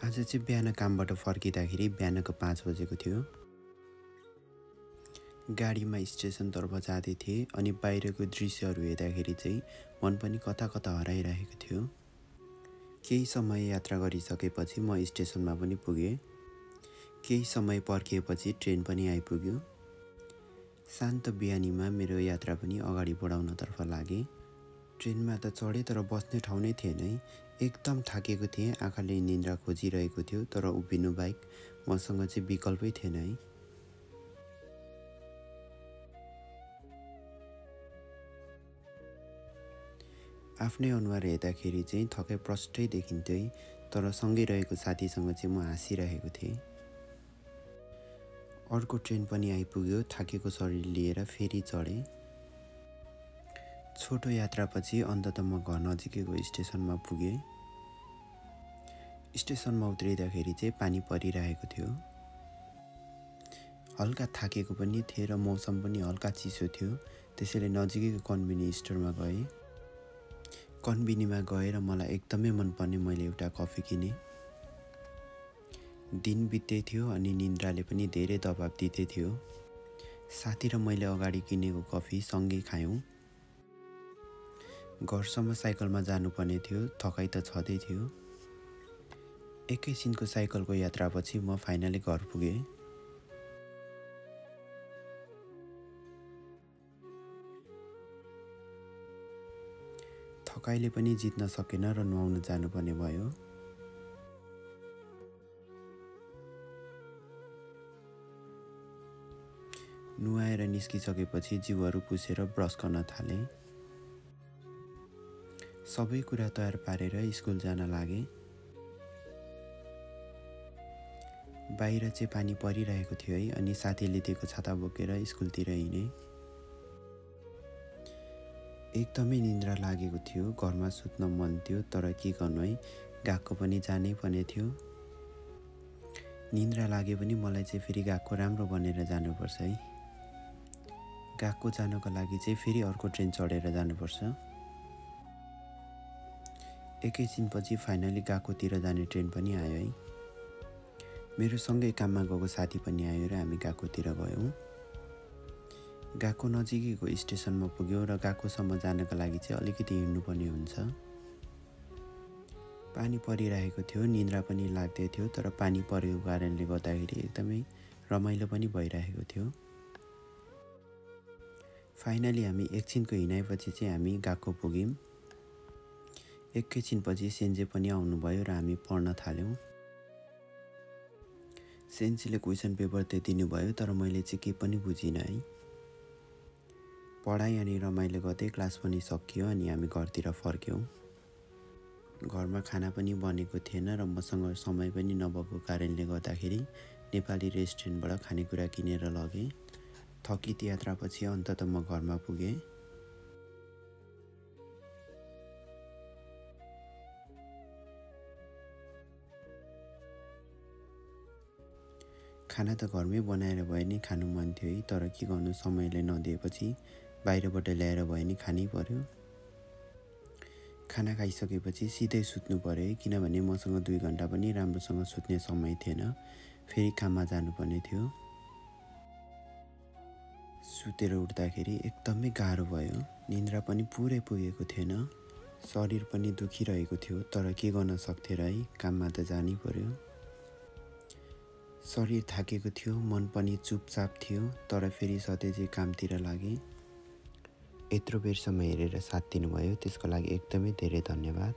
आज चाहिँ बिहान कामबाट फर्किँदाखेरि बिहानको 5 बजेको थियो। गाडीमा स्टेसनतर्फ जाँदै थिएँ अनि बाहिरको दृश्यहरू हेर्दाखेरि चाहिँ मन पनि कता कता हराइरहेको थियो। केही समय यात्रा गरिसकेपछि म स्टेसनमा पनि पुगेँ। केही समय पर्खिएपछि ट्रेन पनि आइपुग्यो। शान्त बिहानीमा मेरो यात्रा पनि अगाडि बढाउनतर्फ लागेँ। ट्रेनमा त चढेँ तर बस्ने ठाउँ नै थिएन। एकदम थाकेको थिएँ, आँखाले निन्द्रा खोजिरहेको थियो, तर उभिनु बाहेक मसँग चाहिँ विकल्पै थिएन है। आफ्नै अनुहार हेर्दाखेरि चाहिँ थकाइ प्रष्टै देखिन्थ्यो है, तर सँगै रहेको साथीसँग चाहिँ म हाँसिरहेको थिएँ। अर्को ट्रेन पनि आइपुग्यो। थाकेको शरीर लिएर फेरि चढेँ। छोटो यात्रापछि अन्ततः म घर नजिकैको स्टेसनमा पुगेँ। स्टेसनमा उत्रिँदाखेरि चाहिँ पानी परिरहेको थियो। हल्का थाकेको पनि थिएँ र मौसम पनि हल्का चिसो थियो। त्यसैले नजिकैको कन्भिनियन्स स्टोरमा गएँ। कन्भिनीमा गएर मलाई एकदमै मनपर्ने मैले एउटा कफी किनेँ। दिन बित्दै थियो अनि निन्द्राले पनि धेरै दबाब दिँदै थियो। साथी र मैले अगाडि किनेको कफी सँगै खायौँ। घरसम्म साइकलमा जानुपर्ने थियो, थकाइ त छँदै थियो। एकैछिनको साइकलको यात्रापछि म फाइनली घर पुगेँ। थकाइले पनि जित्न सकेन र नुहाउन जानुपर्ने भयो। नुहाएर निस्किसकेपछि जिउहरू पुसेर ब्रस गर्न थालेँ। सबै कुरा तयार पारेर स्कुल जान लागेँ। बाहिर चाहिँ पानी परिरहेको थियो है, अनि साथीले दिएको छाता बोकेर स्कुलतिर हिँडेँ। एकदमै निन्द्रा लागेको थियो। घरमा सुत्न मन थियो, तर के गर्नु है, गएको पनि जानै पर्ने थियो। निन्द्रा लागे पनि मलाई चाहिँ फेरि गएको राम्रो बनेर जानुपर्छ है। गएको जानको लागि चाहिँ फेरि अर्को ट्रेन चढेर जानुपर्छ। एकैछिनपछि फाइनली गएकोतिर जाने ट्रेन पनि आयो है। मेरो सँगै काममा गएको साथी पनि आयो र हामी गएकोतिर गयौँ। गएको नजिकैको स्टेसनमा पुग्यौँ र गएकोसम्म जानको लागि चाहिँ अलिकति हिँड्नुपर्ने हुन्छ। पानी परिरहेको थियो, निन्द्रा पनि लाग्दै थियो, तर पानी परेको कारणले गर्दाखेरि एकदमै रमाइलो पनि भइरहेको थियो। फाइनली हामी एकछिनको हिँडाइपछि चाहिँ हामी गएको पुग्यौँ। एकैछिनपछि सेन्जे पनि आउनुभयो र हामी पढ्न थाल्यौँ। सेन्जीले क्वेसन पेपर त दिनुभयो, तर मैले चाहिँ केही पनि बुझिनँ है। पढाइ अनि रमाइलो गर्दै क्लास पनि सकियो अनि हामी घरतिर फर्क्यौँ। घरमा खाना पनि बनेको थिएन र मसँग समय पनि नभएको कारणले गर्दाखेरि नेपाली रेस्टुरेन्टबाट खानेकुरा किनेर लगेँ। थकित यात्रापछि अन्ततः म घरमा पुगेँ। खाना त घरमै बनाएर भए नि खानु मन थियो है, तर के गर्नु, समयले नदिएपछि बाहिरबाट ल्याएर भए नि खानै पर्यो। खाना खाइसकेपछि सिधै सुत्नु पर्यो है, किनभने मसँग 2 घन्टा पनि राम्रोसँग सुत्ने समय थिएन। फेरि काममा जानुपर्ने थियो। सुतेर उठ्दाखेरि एकदमै गाह्रो भयो। निन्द्रा पनि पुरै पुगेको थिएन। शरीर पनि दुखिरहेको थियो, तर के गर्न सक्थेँ र है, काममा त जानै पर्यो। शरीर थाकेको थियो, मन पनि चुपचाप थियो, तर फेरि सधैँ कामतिर लागेँ। यत्रो बेरसम्म हेरेर साथ दिनुभयो त्यसको लागि एकदमै धेरै धन्यवाद।